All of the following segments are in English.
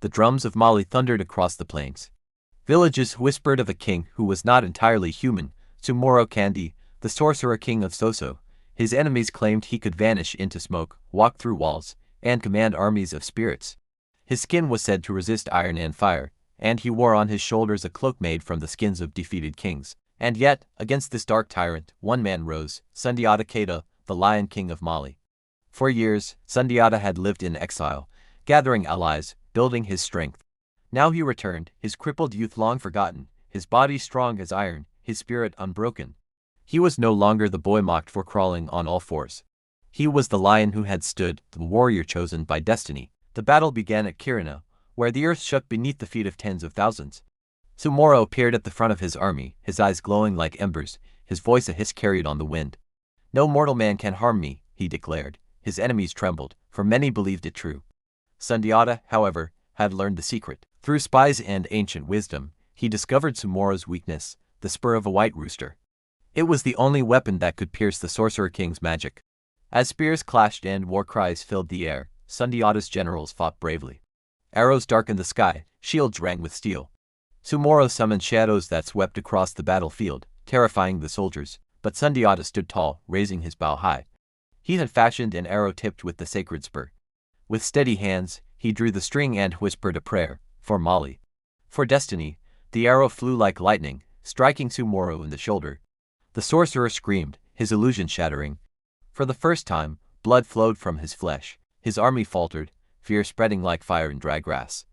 the drums of Mali thundered across the plains. Villages whispered of a king who was not entirely human, Soumaoro Kanté, the sorcerer-king of Sosso. His enemies claimed he could vanish into smoke, walk through walls, and command armies of spirits. His skin was said to resist iron and fire, and he wore on his shoulders a cloak made from the skins of defeated kings. And yet, against this dark tyrant, one man rose, Sundiata Keita, the Lion King of Mali. For years, Sundiata had lived in exile, gathering allies, building his strength. Now he returned, his crippled youth long forgotten, his body strong as iron, his spirit unbroken. He was no longer the boy mocked for crawling on all fours. He was the lion who had stood, the warrior chosen by destiny. The battle began at Kirina, where the earth shook beneath the feet of tens of thousands. Soumaoro appeared at the front of his army, his eyes glowing like embers, his voice a hiss carried on the wind. "No mortal man can harm me," he declared. His enemies trembled, for many believed it true. Sundiata, however, had learned the secret. Through spies and ancient wisdom, he discovered Soumaoro's weakness, the spur of a white rooster. It was the only weapon that could pierce the Sorcerer King's magic. As spears clashed and war cries filled the air, Sundiata's generals fought bravely. Arrows darkened the sky, shields rang with steel. Soumaoro summoned shadows that swept across the battlefield, terrifying the soldiers, but Sundiata stood tall, raising his bow high. He had fashioned an arrow tipped with the sacred spur. With steady hands, he drew the string and whispered a prayer, for Mali. For destiny, the arrow flew like lightning, striking Soumaoro in the shoulder. The sorcerer screamed, his illusion shattering. For the first time, blood flowed from his flesh, his army faltered, fear spreading like fire in dry grass.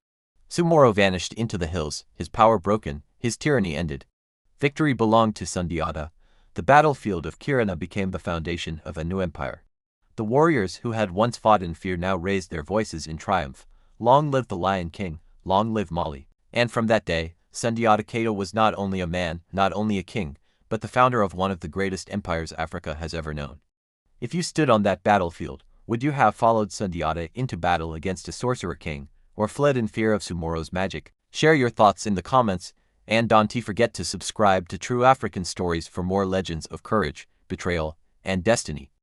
Soumaoro vanished into the hills, his power broken, his tyranny ended. Victory belonged to Sundiata. The battlefield of Kirina became the foundation of a new empire. The warriors who had once fought in fear now raised their voices in triumph. Long live the Lion King, long live Mali. And from that day, Sundiata Keita was not only a man, not only a king, but the founder of one of the greatest empires Africa has ever known. If you stood on that battlefield, would you have followed Sundiata into battle against a sorcerer king, or fled in fear of Soumaoro's magic? Share your thoughts in the comments, and don't forget to subscribe to True African Stories for more legends of courage, betrayal, and destiny.